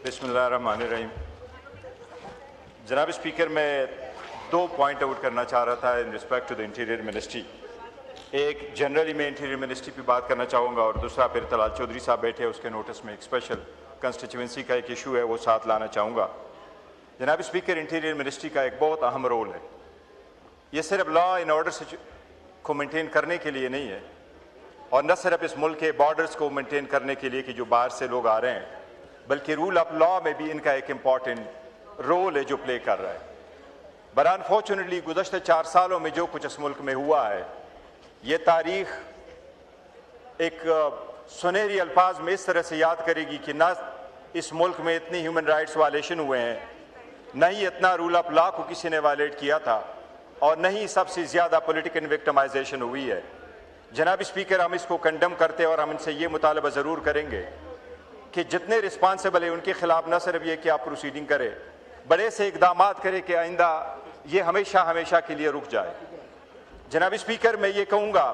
बिस्मिल्लाहिर्रहमानिर्रहीम। जनाब स्पीकर, मैं दो पॉइंट आउट करना चाह रहा था in respect to the interior ministry. एक जनरली मैं इंटीरियर मिनिस्ट्री पे बात करना चाहूँगा और दूसरा फिर तलाल चौधरी साहब बैठे उसके नोटिस में एक स्पेशल कंस्टिट्यूंसी का एक इशू है वो साथ लाना चाहूँगा। जनाब स्पीकर, इंटीरियर मिनिस्ट्री का एक बहुत अहम रोल है। ये सिर्फ लॉ एंड ऑर्डर को मेंटेन करने के लिए नहीं है और न सिर्फ इस मुल्क के बॉर्डर्स को मेंटेन करने के लिए कि जो बाहर से लोग आ रहे हैं, बल्कि रूल ऑफ लॉ में भी इनका एक इम्पॉर्टेंट रोल है जो प्ले कर रहा है। बट अनफॉर्चुनेटली गुज़श्ते 4 सालों में जो कुछ इस मुल्क में हुआ है, ये तारीख एक सुनहरी अल्फाज में इस तरह से याद करेगी कि ना इस मुल्क में इतनी ह्यूमन राइट्स वायलेशन हुए हैं, न ही इतना रूल ऑफ लॉ को किसी ने वायलेट किया था और न ही सबसे ज़्यादा पॉलिटिकल विक्टिमाइजेशन हुई है। जनाब स्पीकर, हम इसको कंडेम करते हैं और हम इनसे ये मुतालबा ज़रूर करेंगे कि जितने रिस्पॉन्सिबल है उनके खिलाफ न सिर्फ ये कि आप प्रोसीडिंग करें, बड़े से इकदाम करें कि आइंदा ये हमेशा हमेशा के लिए रुक जाए। जनाब स्पीकर, मैं ये कहूँगा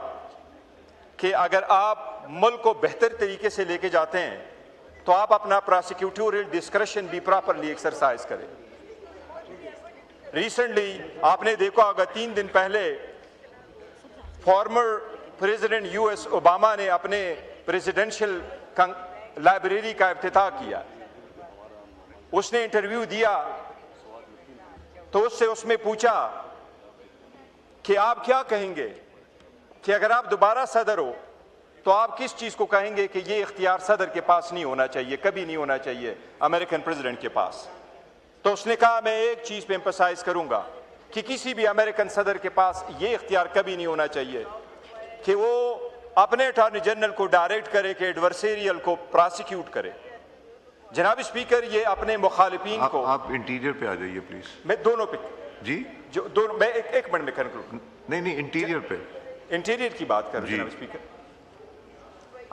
कि अगर आप मुल्क को बेहतर तरीके से लेके जाते हैं तो आप अपना प्रोसिक्यूटोरियल डिस्क्रेशन भी प्रॉपरली एक्सरसाइज करें। रिसेंटली आपने देखा होगा 3 दिन पहले फॉर्मर प्रेसिडेंट यूएस ओबामा ने अपने प्रेसिडेंशियल लाइब्रेरी का इफ्तिताह किया। उसने इंटरव्यू दिया तो उससे उसमें पूछा कि आप क्या कहेंगे कि अगर आप दोबारा सदर हो तो आप किस चीज को कहेंगे कि ये इख्तियार सदर के पास नहीं होना चाहिए, कभी नहीं होना चाहिए अमेरिकन प्रेसिडेंट के पास। तो उसने कहा, मैं एक चीज पे एम्फसाइज करूंगा कि किसी भी अमेरिकन सदर के पास ये इख्तियार कभी नहीं होना चाहिए कि वो अपने अटॉर्नी जनरल को डायरेक्ट करे कि एडवर्सेरियल को प्रोसिक्यूट करे। जनाब स्पीकर, ये अपने मुखालिफिन को आप इंटीरियर पे आ जाइए प्लीज। मैं दोनों पे जी जो दोनों मैं एक मिनट में कंक्लूड नहीं इंटीरियर पे इंटीरियर की बात कर रहे हैं। जनाब स्पीकर,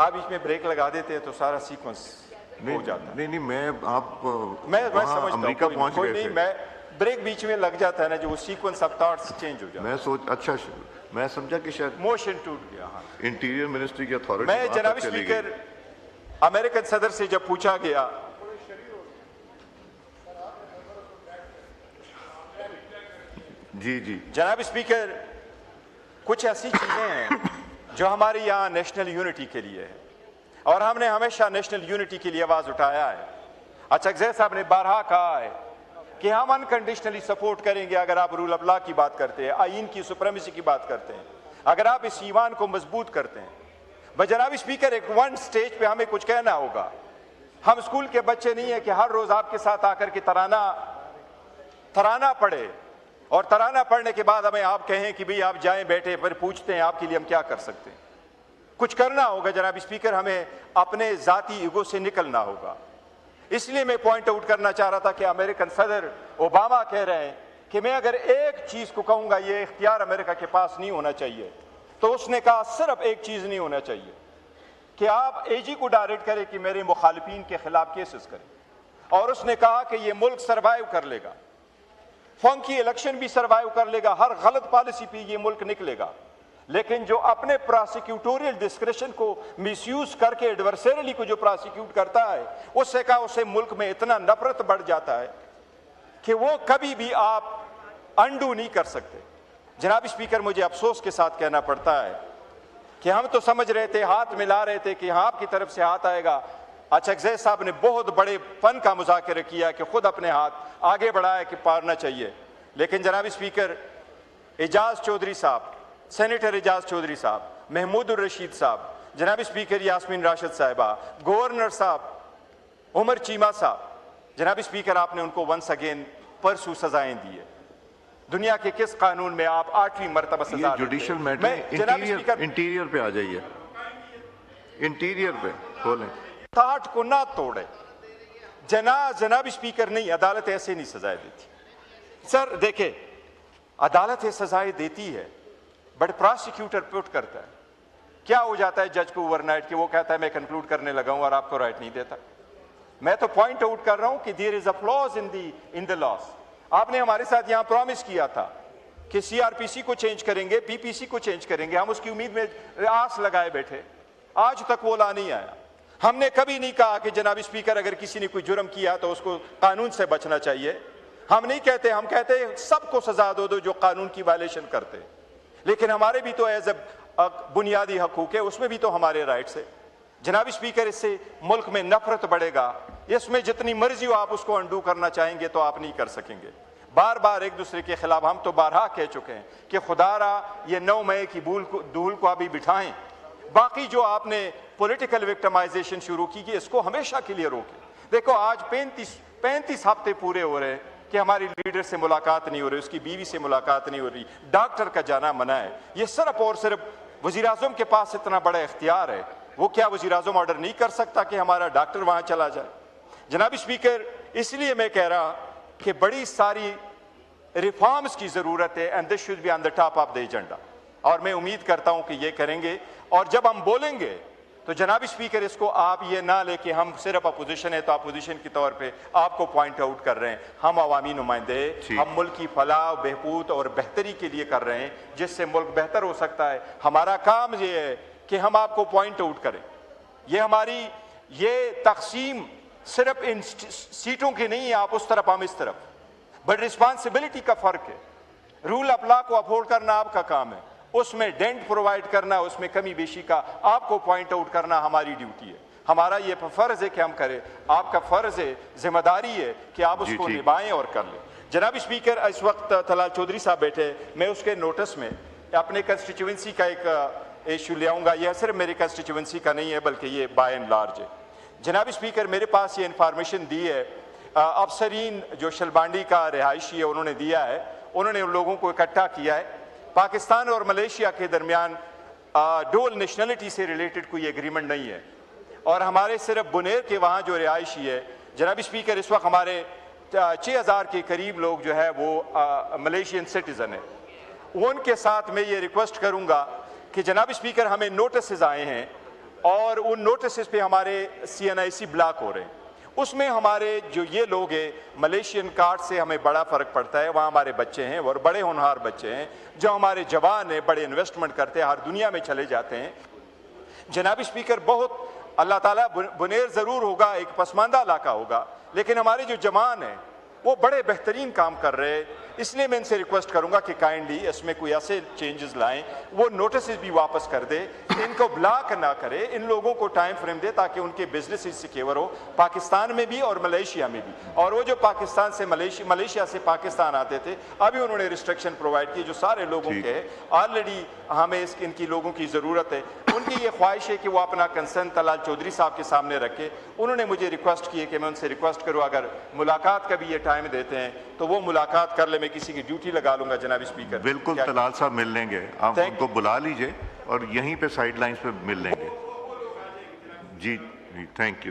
आप इसमें ब्रेक लगा देते हैं तो सारा सीक्वेंस हो जाता है। नहीं मैं समझता हूं, अमेरिका पहुंच गए थे। मैं ब्रेक बीच में लग जाता है ना, जो सीक्वेंस ऑफ थॉट्स चेंज हो जाता है। मैं समझा कि शायद मोशन टूट गया। हाँ, इंटीरियर मिनिस्ट्री की अथॉरिटी मैं जनाब स्पीकर, अमेरिकन सदर से जब पूछा गया जी जनाब स्पीकर, कुछ ऐसी चीजें हैं जो हमारे यहाँ नेशनल यूनिटी के लिए है और हमने हमेशा नेशनल यूनिटी के लिए आवाज उठाया है। अच्छा, जैसा साहब ने बारहा कहा है कि हम अनकंडीशनली सपोर्ट करेंगे अगर आप रूल ऑफ लॉ की बात करते हैं, आइन की सुप्रीमेसी की बात करते हैं, अगर आप इस ईमान को मजबूत करते हैं। बस जनाब स्पीकर, एक वन स्टेज पे हमें कुछ कहना होगा। हम स्कूल के बच्चे नहीं है कि हर रोज आपके साथ आकर के तराना पढ़े और तराना पढ़ने के बाद हमें आप कहें कि भाई आप जाएं बैठे, फिर पूछते हैं आपके लिए हम क्या कर सकते हैं। कुछ करना होगा जनाब स्पीकर, हमें अपने जाती ईगो से निकलना होगा। इसलिए मैं पॉइंट आउट करना चाह रहा था कि अमेरिकन सदर ओबामा कह रहे हैं कि मैं अगर एक चीज को कहूंगा ये इख्तियार अमेरिका के पास नहीं होना चाहिए, तो उसने कहा सिर्फ एक चीज नहीं होना चाहिए कि आप एजी को डायरेक्ट करें कि मेरे मुखालिफिन के खिलाफ केसेस करें। और उसने कहा कि ये मुल्क सर्वाइव कर लेगा, फंकी इलेक्शन भी सर्वाइव कर लेगा, हर गलत पॉलिसी पे ये मुल्क निकलेगा, लेकिन जो अपने प्रोसिक्यूटोरियल डिस्क्रेशन को मिसयूज करके एडवर्सरी को जो प्रोसिक्यूट करता है, उससे कहा उसे मुल्क में इतना नफरत बढ़ जाता है कि वो कभी भी आप अंडू नहीं कर सकते। जनाब स्पीकर, मुझे अफसोस के साथ कहना पड़ता है कि हम तो समझ रहे थे, हाथ मिला रहे थे कि हाँ आपकी तरफ से हाथ आएगा। अच्छा, जैसे साहब ने बहुत बड़े फन का मुज़ाकरा किया कि खुद अपने हाथ आगे बढ़ाया कि पारना चाहिए, लेकिन जनाब स्पीकर, एजाज चौधरी साहब, सेनेटर एजाज चौधरी साहब, महमूदुर रशीद साहब, जनाब स्पीकर यास्मीन राशिद साहिबा, गवर्नर साहब उमर चीमा साहब, जनाब स्पीकर, आपने उनको वंस अगेन परसू सजाएं दी है। दुनिया के किस कानून में आप 8वीं मरतबा सजा? जुडिशियल मैटर, इंटीरियर पे आ जाइए, इंटीरियर पे बोलें। ताट को ना तोड़े जनाब स्पीकर, नहीं, अदालत ऐसे नहीं सजाएं देती। सर देखे, अदालत ये सजाएं देती है बट प्रोसिक्यूटर पुट करता है। क्या हो जाता है जज को ओवरनाइट कि वो कहता है मैं कंक्लूड करने लगा हूं और आपको राइट नहीं देता। मैं तो पॉइंट आउट कर रहा हूं कि there is a flaws in the laws. आपने हमारे साथ यहां प्रॉमिस किया था कि सीआरपीसी को चेंज करेंगे, पीपीसी को चेंज करेंगे, हम उसकी उम्मीद में आस लगाए बैठे, आज तक वो ला नहीं आया। हमने कभी नहीं कहा कि जनाब स्पीकर अगर किसी ने कोई जुर्म किया तो उसको कानून से बचना चाहिए। हम नहीं कहते, हम कहते हैं सबको सजा दो जो कानून की वायलेशन करते। लेकिन हमारे भी तो एज अ बुनियादी हकूक है, उसमें भी तो हमारे राइट्स है। जनाब स्पीकर, इससे मुल्क में नफरत बढ़ेगा। इसमें जितनी मर्जी हो आप उसको अंडू करना चाहेंगे तो आप नहीं कर सकेंगे। बार बार एक दूसरे के खिलाफ हम तो बारहा कह चुके हैं कि खुदारा ये 9 मई की धूल को अभी बिठाएं। बाकी जो आपने पॉलिटिकल विक्टिमाइजेशन शुरू की इसको हमेशा के लिए रोकें। देखो आज 35 हफ्ते पूरे हो रहे हैं कि हमारी लीडर से मुलाकात नहीं हो रही, उसकी बीवी से मुलाकात नहीं हो रही, डॉक्टर का जाना मना है। ये सिर्फ और सिर्फ वज़ीर आज़म के पास इतना बड़ा इख्तियार है, वो क्या वज़ीर आज़म ऑर्डर नहीं कर सकता कि हमारा डॉक्टर वहां चला जाए? जनाब स्पीकर, इसलिए मैं कह रहा कि बड़ी सारी रिफॉर्म्स की जरूरत है and this should be on the top of the agenda, और मैं उम्मीद करता हूं कि ये करेंगे। और जब हम बोलेंगे तो जनाब स्पीकर, इसको आप ये ना लेके हम सिर्फ अपोजिशन है तो अपोजिशन के तौर पे आपको पॉइंट आउट कर रहे हैं। हम अवामी नुमाइंदे, हम मुल्क की फलाह बहबूद और बेहतरी के लिए कर रहे हैं, जिससे मुल्क बेहतर हो सकता है। हमारा काम ये है कि हम आपको पॉइंट आउट करें। ये हमारी ये तकसीम सिर्फ इन सीटों की नहीं है, आप उस तरफ हम इस तरफ, बट रिस्पॉन्सिबिलिटी का फर्क है। रूल ऑफ लॉ को अफोर्ड करना आपका काम है, उसमें डेंट प्रोवाइड करना, उसमें कमी बेशी का आपको पॉइंट आउट करना हमारी ड्यूटी है। हमारा ये फर्ज है कि हम करें, आपका फर्ज है, जिम्मेदारी है कि आप उसको निभाएं और कर लें। जनाब स्पीकर, इस वक्त तलाल चौधरी साहब बैठे, मैं उसके नोटिस में अपने कंस्टिट्यूंसी का एक इशू ले आऊँगा। यह सिर्फ मेरी कंस्टिट्यूंसी का नहीं है बल्कि ये बाय एंड लार्ज है। जनाब स्पीकर, मेरे पास ये इंफॉर्मेशन दी है, अफसरीन जो शलबांडी का रिहायशी है उन्होंने दिया है, उन्होंने उन लोगों को इकट्ठा किया है। पाकिस्तान और मलेशिया के दरमियान डुअल नेशनलिटी से रिलेटेड कोई एग्रीमेंट नहीं है, और हमारे सिर्फ बुनेर के वहाँ जो रिहायशी है, जनाब स्पीकर, इस वक्त हमारे 6000 के करीब लोग जो है वो मलेशियन सिटीजन है। उनके साथ मैं ये रिक्वेस्ट करूँगा कि जनाब स्पीकर, हमें नोटिस आए हैं और उन नोटिस पे हमारे CNIC ब्लॉक हो रहे हैं। उसमें हमारे जो ये लोग हैं मलेशियन कार्ड से हमें बड़ा फ़र्क पड़ता है। वहाँ हमारे बच्चे हैं और बड़े होनहार बच्चे हैं, जो हमारे जवान हैं, बड़े इन्वेस्टमेंट करते हैं, हर दुनिया में चले जाते हैं। जनाब स्पीकर, बहुत अल्लाह ताला, बुनेर ज़रूर होगा, एक पसमानदा इलाका होगा, लेकिन हमारे जो जवान हैं वो बड़े बेहतरीन काम कर रहे हैं। इसलिए मैं इनसे रिक्वेस्ट करूंगा कि काइंडली इसमें कोई ऐसे चेंजेस लाएं, वो नोटिस भी वापस कर दे, इनको ब्लॉक ना करे, इन लोगों को टाइम फ्रेम दे ताकि उनके बिजनेस सिक्योर हो, पाकिस्तान में भी और मलेशिया में भी। और वो जो पाकिस्तान से मलेशिया से पाकिस्तान आते थे, अभी उन्होंने रिस्ट्रिक्शन प्रोवाइड की जो सारे लोगों के ऑलरेडी हमें इनकी लोगों की ज़रूरत है। उनकी ये ख्वाहिश है कि वो अपना कंसर्न तलाल चौधरी साहब के सामने रखे। उन्होंने मुझे रिक्वेस्ट की है कि मैं उनसे रिक्वेस्ट करूँ अगर मुलाकात का भी ये टाइम देते हैं तो वो मुलाकात कर ले, मैं किसी की ड्यूटी लगा लूंगा। जनाब स्पीकर, बिल्कुल तलाल साहब मिल लेंगे, आप उनको बुला लीजिए और यहीं पे साइड लाइन्स पे मिल लेंगे। जी, थैंक यू।